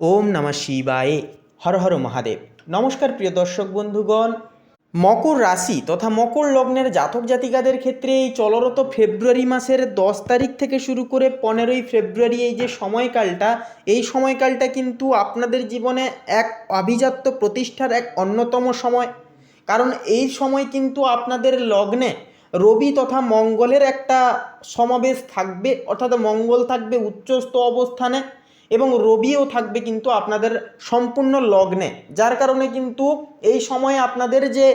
ওম নমঃ শিবায়। হর হর মহাদেব। নমস্কার প্রিয় দর্শক বন্ধুগণ, মকর রাশি তথা মকর লগ্নের জাতক জাতিকাদের ক্ষেত্রে এই চলরত ফেব্রুয়ারি মাসের 10 তারিখ থেকে শুরু করে 15ই ফেব্রুয়ারি এই যে সময়কালটা, এই সময়কালটা কিন্তু আপনাদের জীবনে এক আভিজাত্য প্রতিষ্ঠার এক অন্যতম সময়। কারণ এই সময় কিন্তু আপনাদের লগ্নে রবি তথা মঙ্গলের একটা সমাবেশ থাকবে, অর্থাৎ মঙ্গল থাকবে উচ্চস্থ অবস্থানে এবং রবিও থাকবে কিন্তু আপনাদের সম্পূর্ণ লগ্নে। যার কারণে কিন্তু এই সময়ে আপনাদের যে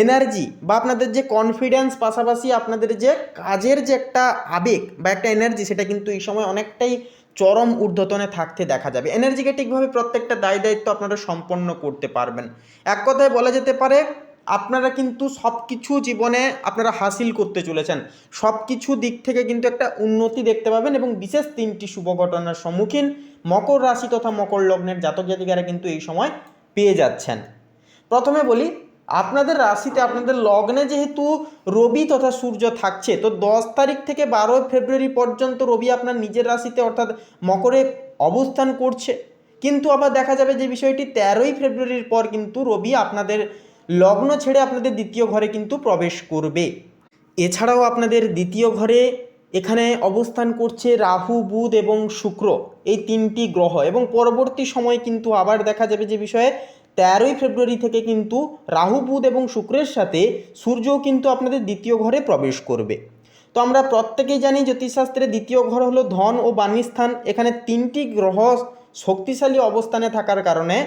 এনার্জি বা আপনাদের যে কনফিডেন্স, পাশাপাশি আপনাদের যে কাজের যে একটা আবেগ বা একটা এনার্জি, সেটা কিন্তু এই সময় অনেকটাই চরম ঊর্ধ্বতনে থাকতে দেখা যাবে। এনার্জিকে ঠিকভাবে প্রত্যেকটা দায় দায়িত্ব আপনারা সম্পন্ন করতে পারবেন। এক কথায় বলা যেতে পারে আপনারা কিন্তু সব কিছু জীবনে আপনারা হাসিল করতে চলেছেন, সব কিছু দিক থেকে কিন্তু একটা উন্নতি দেখতে পাবেন এবং বিশেষ 3টি শুভ ঘটনার সম্মুখীন মকর রাশি তথা মকর লগ্নের জাতক জাতিকারা কিন্তু এই সময় পেয়ে যাচ্ছেন। প্রথমে বলি, আপনাদের রাশিতে আপনাদের লগ্নে যেহেতু রবি তথা সূর্য থাকছে, তো 10 তারিখ থেকে 12 ফেব্রুয়ারি পর্যন্ত রবি আপনার নিজের রাশিতে অর্থাৎ মকরে অবস্থান করছে। কিন্তু আবার দেখা যাবে যে বিষয়টি 13ই ফেব্রুয়ারির পর কিন্তু রবি আপনাদের লগ্ন ছেড়ে আপনাদের দ্বিতীয় ঘরে কিন্তু প্রবেশ করবে। এছাড়াও আপনাদের দ্বিতীয় ঘরে এখানে অবস্থান করছে রাহু, বুধ এবং শুক্র, এই 3টি গ্রহ। এবং পরবর্তী সময় কিন্তু আবার দেখা যাবে যে বিষয়ে 13ই ফেব্রুয়ারি থেকে কিন্তু রাহু, বুধ এবং শুক্রের সাথে সূর্যও কিন্তু আপনাদের দ্বিতীয় ঘরে প্রবেশ করবে। তো আমরা প্রত্যেকেই জানি জ্যোতিষশাস্ত্রে দ্বিতীয় ঘর হলো ধন ও বাণীস্থান। এখানে 3টি গ্রহ শক্তিশালী অবস্থানে থাকার কারণে,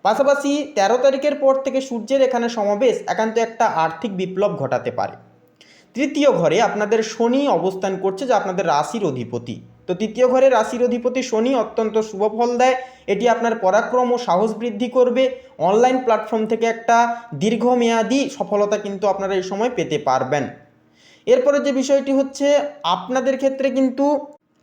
পাশাপাশি 13 তারিখের পর থেকে সূর্যের এখানে সমাবেশ একান্ত একটা আর্থিক বিপ্লব ঘটাতে পারে। তৃতীয় ঘরে আপনাদের শনি অবস্থান করছে, যা আপনাদের রাশির অধিপতি। তো তৃতীয় ঘরে রাশির অধিপতি শনি অত্যন্ত শুভ ফল দেয়। এটি আপনার পরাক্রম ও সাহস বৃদ্ধি করবে। অনলাইন প্ল্যাটফর্ম থেকে একটা দীর্ঘমেয়াদী সফলতা কিন্তু আপনারা এই সময় পেতে পারবেন। এরপরে যে বিষয়টি হচ্ছে, আপনাদের ক্ষেত্রে কিন্তু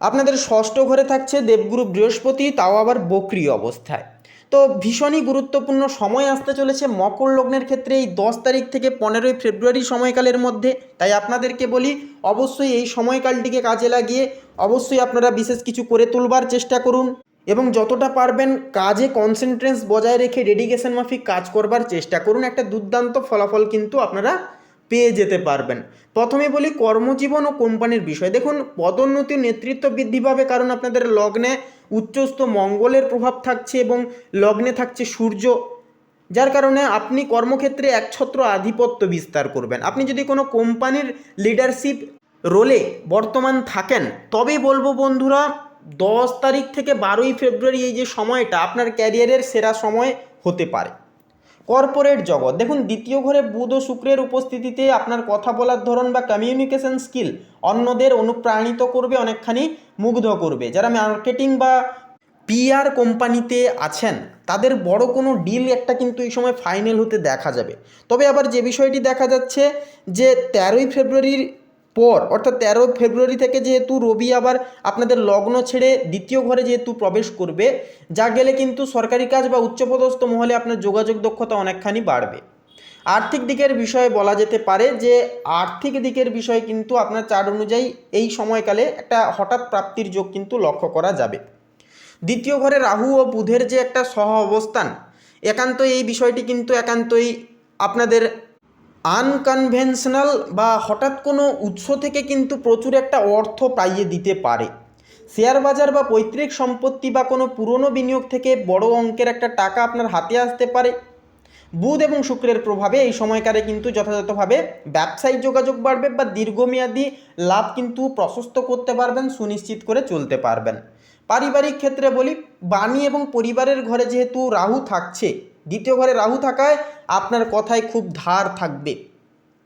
আপনাদের ষষ্ঠ ঘরে থাকছে দেবগুরু বৃহস্পতি, তাও আবার বক্রী অবস্থায়। তো ভীষণই গুরুত্বপূর্ণ সময় আসতে চলেছে মকর লগ্নের ক্ষেত্রে এই 10 তারিখ থেকে 15ই ফেব্রুয়ারি সময়কালের মধ্যে। তাই আপনাদেরকে বলি, অবশ্যই এই সময়কালটিকে কাজে লাগিয়ে অবশ্যই আপনারা বিশেষ কিছু করে তুলবার চেষ্টা করুন এবং যতটা পারবেন কাজে কনসেন্ট্রেন্স বজায় রেখে ডেডিকেশন মাফিক কাজ করবার চেষ্টা করুন। একটা দুর্দান্ত ফলাফল কিন্তু আপনারা পেয়ে যেতে পারবেন। প্রথমে বলি কর্মজীবন ও কোম্পানির বিষয়। দেখুন, পদোন্নতি নেতৃত্ব বৃদ্ধি পাবে, কারণ আপনাদের লগ্নে উচ্চস্থ মঙ্গলের প্রভাব থাকছে এবং লগ্নে থাকছে সূর্য। যার কারণে আপনি কর্মক্ষেত্রে একছত্র আধিপত্য বিস্তার করবেন। আপনি যদি কোনো কোম্পানির লিডারশিপ রোলে বর্তমান থাকেন, তবেই বলবো বন্ধুরা, 10 তারিখ থেকে 12ই ফেব্রুয়ারি এই যে সময়টা আপনার ক্যারিয়ারের সেরা সময় হতে পারে। কর্পোরেট জগৎ, দেখুন দ্বিতীয় ঘরে বুধ ও শুক্রের উপস্থিতিতে আপনার কথা বলার ধরন বা কমিউনিকেশন স্কিল অন্যদের অনুপ্রাণিত করবে, অনেকখানি মুগ্ধ করবে। যারা মার্কেটিং বা পিআর কোম্পানিতে আছেন, তাদের বড় কোনো ডিল একটা কিন্তু এই সময় ফাইনাল হতে দেখা যাবে। তবে আবার যে বিষয়টি দেখা যাচ্ছে যে 13ই ফেব্রুয়ারির পর, অর্থাৎ 13 ফেব্রুয়ারি থেকে যেহেতু রবি আবার আপনাদের লগ্ন ছেড়ে দ্বিতীয় ঘরে যেহেতু প্রবেশ করবে, যা গেলে কিন্তু সরকারি কাজ বা উচ্চপদস্থ মহলে আপনার যোগাযোগ দক্ষতা অনেকখানি বাড়বে। আর্থিক দিকের বিষয়ে বলা যেতে পারে যে আর্থিক দিকের বিষয়ে কিন্তু আপনার চার্ট অনুযায়ী এই সময়কালে একটা হঠাৎ প্রাপ্তির যোগ কিন্তু লক্ষ্য করা যাবে। দ্বিতীয় ঘরে রাহু ও বুধের যে একটা সহ অবস্থান, একান্তই এই বিষয়টি কিন্তু একান্তই আপনাদের আনকনভেনশনাল বা হঠাৎ কোনো উৎস থেকে কিন্তু প্রচুর একটা অর্থ পাইয়ে দিতে পারে। শেয়ার বাজার বা পৈতৃক সম্পত্তি বা কোনো পুরনো বিনিয়োগ থেকে বড় অঙ্কের একটা টাকা আপনার হাতে আসতে পারে। বুধ এবং শুক্রের প্রভাবে এই সময়কালে কিন্তু যথাযথভাবে ব্যবসায়িক যোগাযোগ বাড়বে বা দীর্ঘমেয়াদী লাভ কিন্তু প্রশস্ত করতে পারবেন, সুনিশ্চিত করে চলতে পারবেন। পারিবারিক ক্ষেত্রে বলি, বাণী এবং পরিবারের ঘরে যেহেতু রাহু থাকছে, দ্বিতীয় ঘরে রাহু থাকায় আপনার কথায় খুব ধার থাকবে।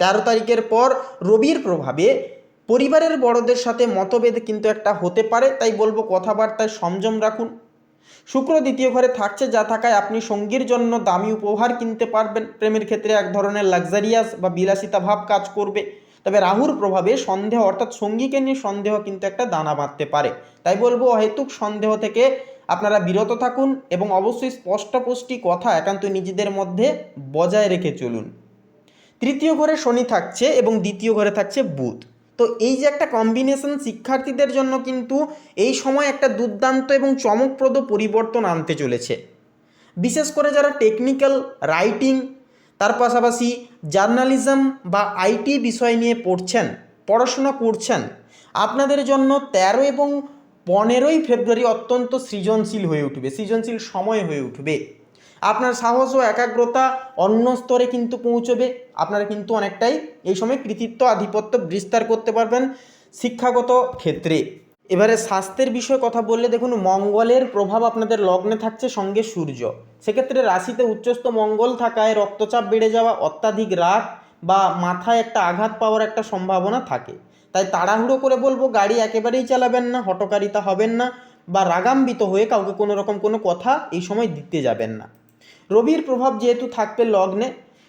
13 তারিখের পর রবির প্রভাবে পরিবারের বড়দের সাথে মতভেদ কিন্তু একটা হতে পারে, তাই বলবো কথাবার্তায় সংযম রাখুন। শুক্র দ্বিতীয় ঘরে থাকছে, যা থাকায় আপনি সঙ্গীর জন্য দামি উপহার কিনতে পারবেন। প্রেমের ক্ষেত্রে এক ধরনের লাক্সারিয়াস বা বিলাসিতা ভাব কাজ করবে। তবে রাহুর প্রভাবে সন্দেহ, অর্থাৎ সঙ্গীকে নিয়ে সন্দেহ কিন্তু একটা দানা বাঁধতে পারে। তাই বলবো অহেতুক সন্দেহ থেকে আপনারা বিরত থাকুন এবং অবশ্যই স্পষ্টপুষ্টি কথা একান্ত নিজেদের মধ্যে বজায় রেখে চলুন। তৃতীয় ঘরে শনি থাকছে এবং দ্বিতীয় ঘরে থাকছে বুধ। তো এই যে একটা কম্বিনেশন শিক্ষার্থীদের জন্য কিন্তু এই সময় একটা দুর্দান্ত এবং চমকপ্রদ পরিবর্তন আনতে চলেছে। বিশেষ করে যারা টেকনিক্যাল রাইটিং, তার পাশাপাশি জার্নালিজম বা আইটি বিষয় নিয়ে পড়াশোনা করছেন, আপনাদের জন্য 13 এবং 15ই ফেব্রুয়ারি অত্যন্ত সৃজনশীল হয়ে উঠবে, সৃজনশীল সময় হয়ে উঠবে। আপনার সাহস ও একাগ্রতা অন্য স্তরে কিন্তু পৌঁছবে। আপনারা কিন্তু অনেকটাই এই সময় কৃতিত্ব আধিপত্য বিস্তার করতে পারবেন শিক্ষাগত ক্ষেত্রে। এবারে স্বাস্থ্যের বিষয়ে কথা বললে দেখুন, মঙ্গলের প্রভাব আপনাদের লগ্নে থাকছে, সঙ্গে সূর্য। সেক্ষেত্রে রাশিতে উচ্চস্থ মঙ্গল থাকায় রক্তচাপ বেড়ে যাওয়া, অত্যাধিক রাগ বা মাথায় একটা আঘাত পাওয়ার একটা সম্ভাবনা থাকে। তাই তাড়াহুড়ো করে বলবো, গাড়ি একেবারেই চালাবেন না, হঠকারিতা হবেন না বা রাগান্বিত হয়ে কাউকে কোনো রকম কোনো কথা এই সময় দিতে যাবেন না। রবির প্রভাব যেহেতু থাকবে লগ্নে,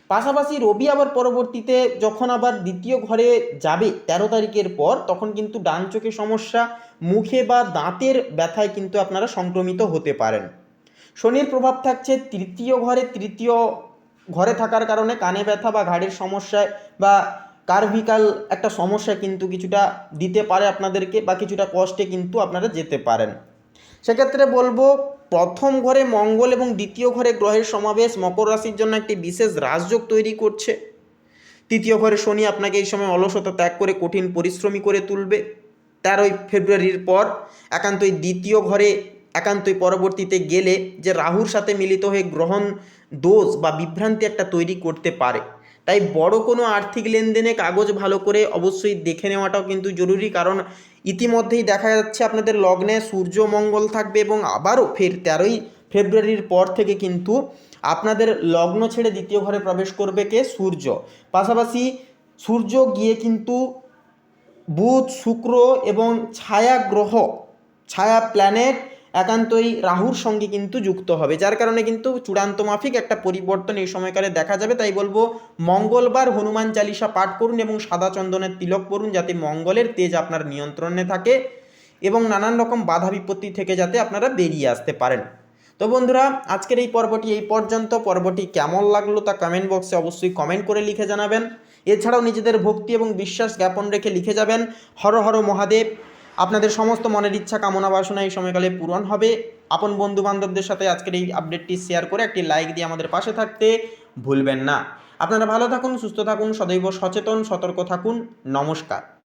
পাশাপাশি রবি আবার পরবর্তীতে যখন আবার দ্বিতীয় ঘরে যাবে 13 তারিখের পর, তখন কিন্তু ডান চোখে সমস্যা, মুখে বা দাঁতের ব্যথায় কিন্তু আপনারা সংক্রমিত হতে পারেন। শনির প্রভাব থাকছে তৃতীয় ঘরে থাকার কারণে কানে ব্যথা বা ঘাড়ের সমস্যায় বা কার্ভিকাল একটা সমস্যা কিন্তু কিছুটা দিতে পারে আপনাদেরকে, বা কিছুটা কষ্টে কিন্তু আপনারা যেতে পারেন। সেক্ষেত্রে বলবো, প্রথম ঘরে মঙ্গল এবং দ্বিতীয় ঘরে গ্রহের সমাবেশ মকর রাশির জন্য একটি বিশেষ রাজযোগ তৈরি করছে। তৃতীয় ঘরে শনি আপনাকে এই সময় অলসতা ত্যাগ করে কঠিন পরিশ্রমী করে তুলবে 13ই ফেব্রুয়ারির পর। একান্তই দ্বিতীয় ঘরে একান্তই পরবর্তীতে গেলে যে রাহুর সাথে মিলিত হয়ে গ্রহণ দোষ বা বিভ্রান্তি একটা তৈরি করতে পারে। তাই বড় কোনো আর্থিক লেনদেনে কাগজ ভালো করে অবশ্যই দেখে নেওয়াটাও কিন্তু জরুরি, কারণ ইতিমধ্যেই দেখা যাচ্ছে আপনাদের লগ্নে সূর্য মঙ্গল থাকবে এবং আবারও ফের 13ই ফেব্রুয়ারির পর থেকে কিন্তু আপনাদের লগ্ন ছেড়ে দ্বিতীয় ঘরে প্রবেশ করবে কে? সূর্য। পাশাপাশি সূর্য গিয়ে কিন্তু বুধ, শুক্র এবং ছায়া প্ল্যানেট একান্তই রাহুর সঙ্গে কিন্তু যুক্ত হবে, যার কারণে কিন্তু চূড়ান্ত মাফিক একটা পরিবর্তন এই সময়কালে দেখা যাবে। তাই বলবো, মঙ্গলবার হনুমান চালিসা পাঠ করুন এবং সাদা চন্দনের তিলক পরুন, যাতে মঙ্গলের তেজ আপনার নিয়ন্ত্রণে থাকে এবং নানান রকম বাধা বিপত্তি থেকে যাতে আপনারা বেরিয়ে আসতে পারেন। তো বন্ধুরা, আজকের এই পর্বটি এই পর্যন্ত। পর্বটি কেমন লাগলো তা কমেন্ট বক্সে অবশ্যই কমেন্ট করে লিখে জানাবেন। এছাড়াও নিজেদের ভক্তি এবং বিশ্বাস জ্ঞাপন রেখে লিখে যাবেন, হর হর মহাদেব। আপনাদের সমস্ত মনের ইচ্ছা কামনা বাসনা এই সময়কালে পূরণ হবে। আপন বন্ধু বান্ধবদের সাথে আজকের এই আপডেটটি শেয়ার করে একটি লাইক দিয়ে আমাদের পাশে থাকতে ভুলবেন না। আপনারা ভালো থাকুন, সুস্থ থাকুন, সদৈব সচেতন সতর্ক থাকুন। নমস্কার।